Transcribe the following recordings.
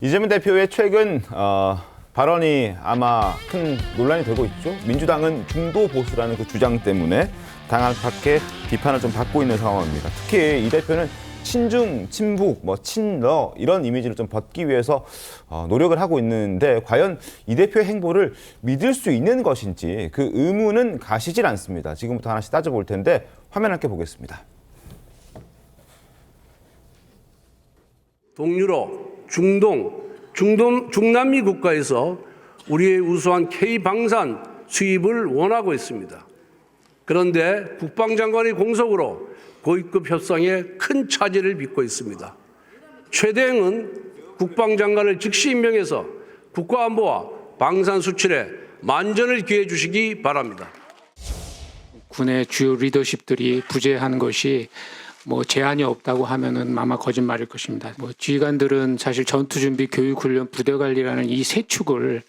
이재명 대표의 최근 발언이 아마 큰 논란이 되고 있죠. 민주당은 중도 보수라는 그 주장 때문에 당 안팎의 비판을 좀 받고 있는 상황입니다. 특히 이 대표는 친중, 친북, 친러 이런 이미지를 좀 벗기 위해서 노력을 하고 있는데 과연 이 대표의 행보를 믿을 수 있는 것인지 그 의문은 가시질 않습니다. 지금부터 하나씩 따져볼 텐데 화면 함께 보겠습니다. 동유럽, 중남미 국가에서 우리의 우수한 K방산 수입을 원하고 있습니다. 그런데 국방장관의 공석으로 고위급 협상에 큰 차질을 빚고 있습니다. 최대행은 국방장관을 즉시 임명해서 국가안보와 방산 수출에 만전을 기해 주시기 바랍니다. 군의 주요 리더십들이 부재한 것이 제한이 없다고 하면은 아마 거짓말일 것입니다. 지휘관들은 사실 전투준비, 교육훈련, 부대관리라는 이 세 축을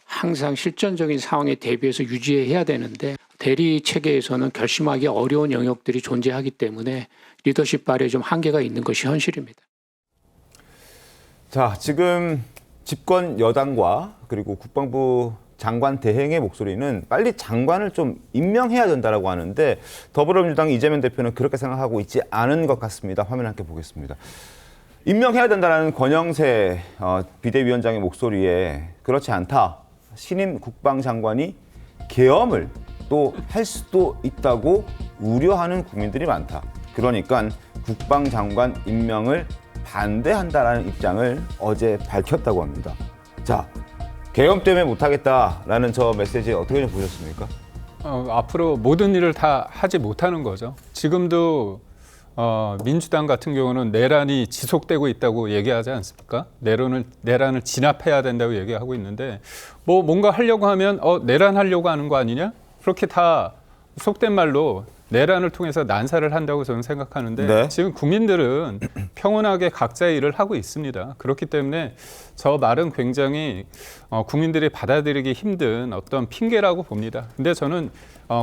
항상 실전적인 상황에 대비해서 유지해야 되는데 대리 체계에서는 결심하기 어려운 영역들이 존재하기 때문에 리더십 발휘에 좀 한계가 있는 것이 현실입니다. 자, 지금 집권 여당과 그리고 국방부 장관 대행의 목소리는 빨리 장관을 좀 임명해야 된다라고 하는데 더불어민주당 이재명 대표는 그렇게 생각하고 있지 않은 것 같습니다. 화면 함께 보겠습니다. 임명해야 된다는 권영세 비대위원장의 목소리에 그렇지 않다. 신임 국방장관이 계엄을 또 할 수도 있다고 우려하는 국민들이 많다. 그러니까 국방장관 임명을 반대한다라는 입장을 어제 밝혔다고 합니다. 자, 계엄 때문에 못하겠다라는 저 메시지 어떻게 좀 보셨습니까? 앞으로 모든 일을 다 하지 못하는 거죠. 지금도 민주당 같은 경우는 내란이 지속되고 있다고 얘기하지 않습니까? 내란을 진압해야 된다고 얘기하고 있는데 뭔가 하려고 하면 내란하려고 하는 거 아니냐? 그렇게 다 속된 말로 내란을 통해서 난사를 한다고 저는 생각하는데 네. 지금 국민들은 평온하게 각자의 일을 하고 있습니다. 그렇기 때문에 저 말은 굉장히 국민들이 받아들이기 힘든 어떤 핑계라고 봅니다. 근데 저는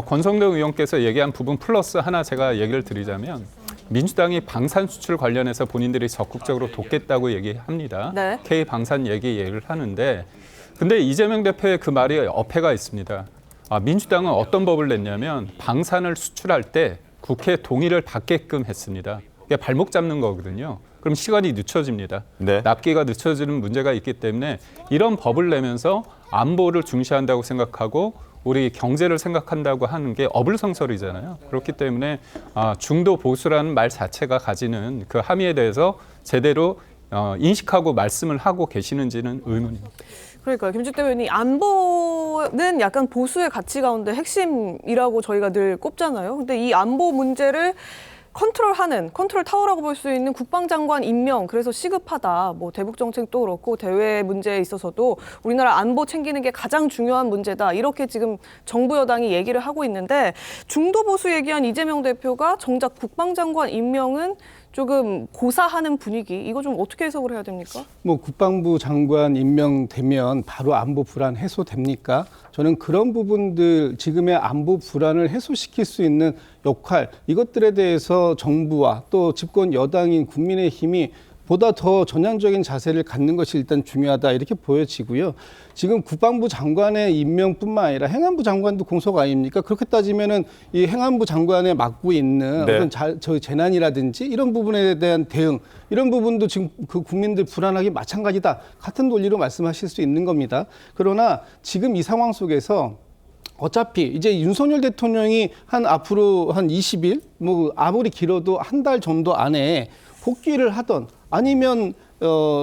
권성동 의원께서 얘기한 부분 플러스 하나 제가 얘기를 드리자면 민주당이 방산 수출 관련해서 본인들이 적극적으로 돕겠다고 얘기합니다. 네. K 방산 얘기를 하는데 근데 이재명 대표의 그 말이 어폐가 있습니다. 민주당은 어떤 법을 냈냐면 방산을 수출할 때 국회 동의를 받게끔 했습니다. 이게 발목 잡는 거거든요. 그럼 시간이 늦춰집니다. 네. 납기가 늦춰지는 문제가 있기 때문에 이런 법을 내면서 안보를 중시한다고 생각하고 우리 경제를 생각한다고 하는 게 어불성설이잖아요. 그렇기 때문에 중도 보수라는 말 자체가 가지는 그 함의에 대해서 제대로 인식하고 말씀을 하고 계시는지는 의문입니다. 그러니까요. 김주태 의원이 안보는 약간 보수의 가치 가운데 핵심이라고 저희가 늘 꼽잖아요. 근데 이 안보 문제를 컨트롤 타워라고 볼 수 있는 국방장관 임명, 그래서 시급하다. 대북 정책도 그렇고 대외 문제에 있어서도 우리나라 안보 챙기는 게 가장 중요한 문제다. 이렇게 지금 정부 여당이 얘기를 하고 있는데 중도 보수 얘기한 이재명 대표가 정작 국방장관 임명은 조금 고사하는 분위기, 이거 좀 어떻게 해석을 해야 됩니까? 국방부 장관 임명되면 바로 안보 불안 해소됩니까? 저는 그런 부분들, 지금의 안보 불안을 해소시킬 수 있는 역할, 이것들에 대해서 정부와 또 집권 여당인 국민의힘이 보다 더 전향적인 자세를 갖는 것이 일단 중요하다, 이렇게 보여지고요. 지금 국방부 장관의 임명뿐만 아니라 행안부 장관도 공석 아닙니까? 그렇게 따지면은 이 행안부 장관에 맡고 있는 네. 어떤 재난이라든지 이런 부분에 대한 대응, 이런 부분도 지금 그 국민들 불안하기 마찬가지다, 같은 논리로 말씀하실 수 있는 겁니다. 그러나 지금 이 상황 속에서 어차피 이제 윤석열 대통령이 앞으로 한 20일, 아무리 길어도 한 달 정도 안에 복귀를 하던 아니면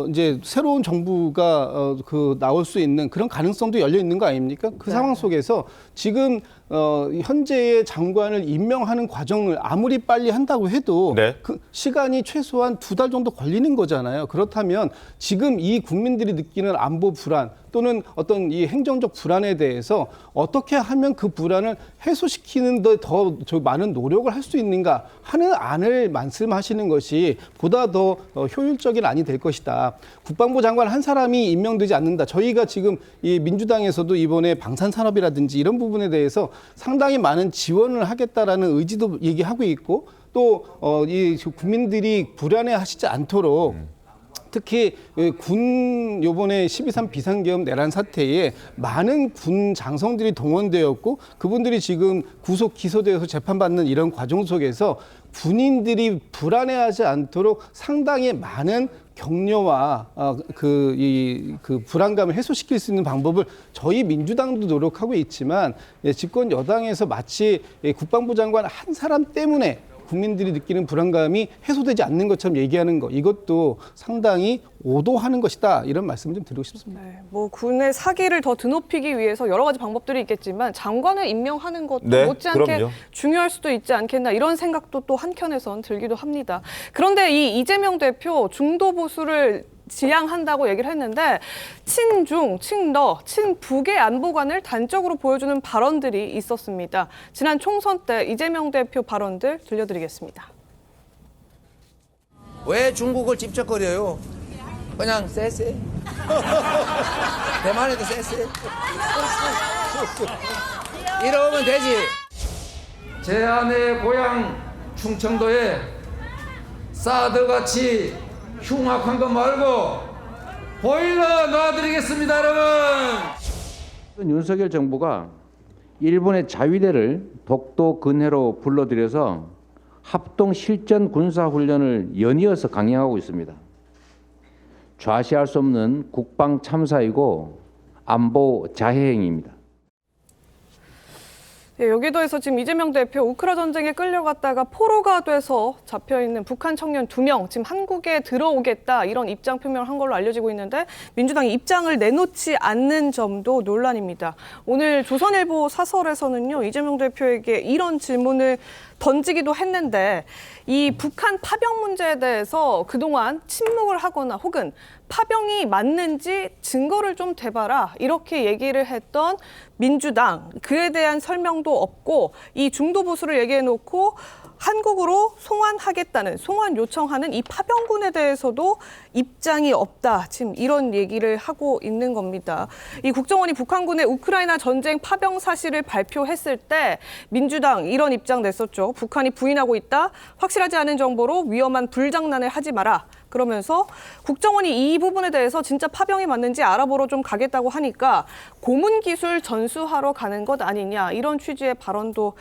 이제 새로운 정부가 나올 수 있는 그런 가능성도 열려 있는 거 아닙니까? 그 상황 속에서 지금 현재의 장관을 임명하는 과정을 아무리 빨리 한다고 해도 네. 그 시간이 최소한 2달 정도 걸리는 거잖아요. 그렇다면 지금 이 국민들이 느끼는 안보 불안 또는 어떤 이 행정적 불안에 대해서 어떻게 하면 그 불안을 해소시키는 데 더 많은 노력을 할 수 있는가 하는 안을 말씀하시는 것이 보다 더 효율적인 안이 될 것이다. 국방부 장관 한 사람이 임명되지 않는다. 저희가 지금 이 민주당에서도 이번에 방산산업이라든지 이런 부분에 대해서 상당히 많은 지원을 하겠다라는 의지도 얘기하고 있고 또 이 국민들이 불안해하시지 않도록 특히 군 요번에 12.3 비상계엄 내란 사태에 많은 군 장성들이 동원되었고 그분들이 지금 구속 기소되어서 재판받는 이런 과정 속에서 군인들이 불안해하지 않도록 상당히 많은 격려와 그 불안감을 해소시킬 수 있는 방법을 저희 민주당도 노력하고 있지만 집권 여당에서 마치 국방부 장관 한 사람 때문에 국민들이 느끼는 불안감이 해소되지 않는 것처럼 얘기하는 것, 이것도 상당히 오도하는 것이다, 이런 말씀을 좀 드리고 싶습니다. 네, 뭐 군의 사기를 더 드높이기 위해서 여러 가지 방법들이 있겠지만 장관을 임명하는 것도 네, 못지않게 그럼요. 중요할 수도 있지 않겠나 이런 생각도 또 한켠에선 들기도 합니다. 그런데 이 이재명 대표 중도 보수를 지향한다고 얘기를 했는데 친중, 친러, 친북의 안보관을 단적으로 보여주는 발언들이 있었습니다. 지난 총선 때 이재명 대표 발언들 들려드리겠습니다. 왜 중국을 집적거려요? 그냥 쎄쎄. 대만에도 쎄쎄. 이러면 되지. 제 아내 고향 충청도에 사드같이 흉악한 거 말고 보일러 놔드리겠습니다, 여러분. 윤석열 정부가 일본의 자위대를 독도 근해로 불러들여서 합동 실전 군사 훈련을 연이어서 강행하고 있습니다. 좌시할 수 없는 국방 참사이고 안보 자해 행위입니다. 예, 여기도에서 지금 이재명 대표 우크라 전쟁에 끌려갔다가 포로가 돼서 잡혀있는 북한 청년 2명 지금 한국에 들어오겠다 이런 입장 표명을 한 걸로 알려지고 있는데 민주당이 입장을 내놓지 않는 점도 논란입니다. 오늘 조선일보 사설에서는요 이재명 대표에게 이런 질문을 던지기도 했는데 이 북한 파병 문제에 대해서 그동안 침묵을 하거나 혹은 파병이 맞는지 증거를 좀 대봐라 이렇게 얘기를 했던 민주당 그에 대한 설명도 없고 이 중도 보수를 얘기해놓고 한국으로 송환하겠다는 송환 요청하는 이 파병군에 대해서도 입장이 없다. 지금 이런 얘기를 하고 있는 겁니다. 이 국정원이 북한군의 우크라이나 전쟁 파병 사실을 발표했을 때 민주당 이런 입장 냈었죠. 북한이 부인하고 있다. 확실하지 않은 정보로 위험한 불장난을 하지 마라. 그러면서 국정원이 이 부분에 대해서 진짜 파병이 맞는지 알아보러 좀 가겠다고 하니까 고문 기술 전수하러 가는 것 아니냐 이런 취지의 발언도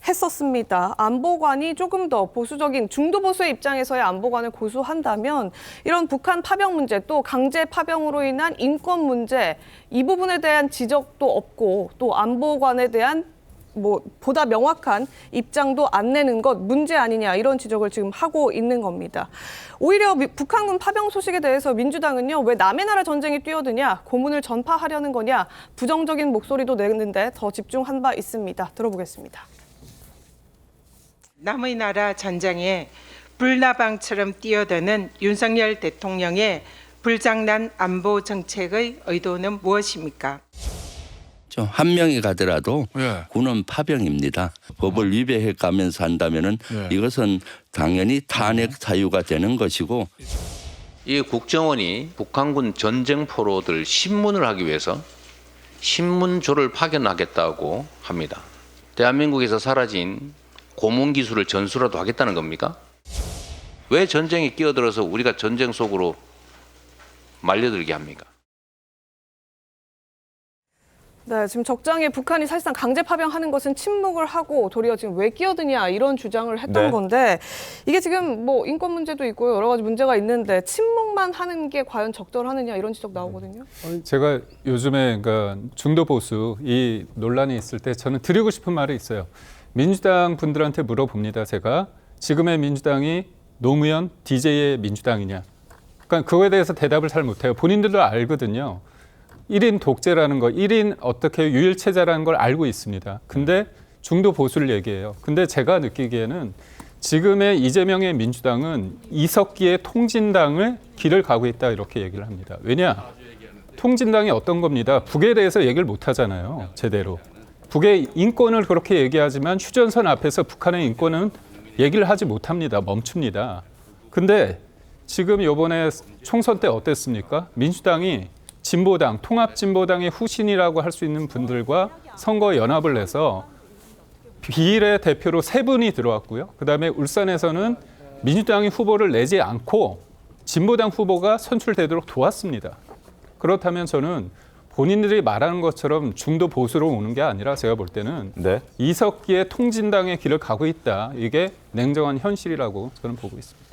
했었습니다. 안보관이 조금 더 보수적인 중도 보수의 입장에서의 안보관을 고수한다면 이런 북한 파병 문제 또 강제 파병으로 인한 인권 문제 이 부분에 대한 지적도 없고 또 안보관에 대한 보다 명확한 입장도 안 내는 것 문제 아니냐 이런 지적을 지금 하고 있는 겁니다. 오히려 북한군 파병 소식에 대해서 민주당은요 왜 남의 나라 전쟁에 뛰어드냐 고문을 전파하려는 거냐 부정적인 목소리도 내는데 더 집중한 바 있습니다. 들어보겠습니다. 남의 나라 전쟁에 불나방처럼 뛰어드는 윤석열 대통령의 불장난 안보 정책의 의도는 무엇입니까? 한 명이 가더라도 군은 파병입니다. 법을 위배해 가면서 한다면은 이것은 당연히 탄핵 사유가 되는 것이고 이 국정원이 북한군 전쟁 포로들 신문을 하기 위해서 신문조를 파견하겠다고 합니다. 대한민국에서 사라진 고문 기술을 전수라도 하겠다는 겁니까? 왜 전쟁에 끼어들어서 우리가 전쟁 속으로 말려들게 합니까? 네, 지금 적장에 북한이 사실상 강제 파병하는 것은 침묵을 하고 도리어 지금 왜 끼어드냐 이런 주장을 했던 건데 이게 지금 인권 문제도 있고 여러 가지 문제가 있는데 침묵만 하는 게 과연 적절하느냐 이런 지적 나오거든요. 제가 요즘에 그러니까 중도 보수 이 논란이 있을 때 저는 드리고 싶은 말이 있어요. 민주당 분들한테 물어봅니다. 제가 지금의 민주당이 노무현 DJ의 민주당이냐. 그러니까 그거에 대해서 대답을 잘 못해요. 본인들도 알거든요. 1인 독재라는 거, 1인 어떻게 유일체제라는 걸 알고 있습니다. 근데 중도 보수를 얘기해요. 근데 제가 느끼기에는 지금의 이재명의 민주당은 이석기의 통진당을 길을 가고 있다 이렇게 얘기를 합니다. 왜냐? 통진당이 어떤 겁니다. 북에 대해서 얘기를 못 하잖아요. 제대로. 북의 인권을 그렇게 얘기하지만 휴전선 앞에서 북한의 인권은 얘기를 하지 못합니다. 멈춥니다. 근데 지금 이번에 총선 때 어땠습니까? 민주당이 진보당, 통합진보당의 후신이라고 할 수 있는 분들과 선거 연합을 해서 비례 대표로 3분이 들어왔고요. 그다음에 울산에서는 민주당이 후보를 내지 않고 진보당 후보가 선출되도록 도왔습니다. 그렇다면 저는 본인들이 말하는 것처럼 중도 보수로 오는 게 아니라 제가 볼 때는 네. 이석기의 통진당의 길을 가고 있다. 이게 냉정한 현실이라고 저는 보고 있습니다.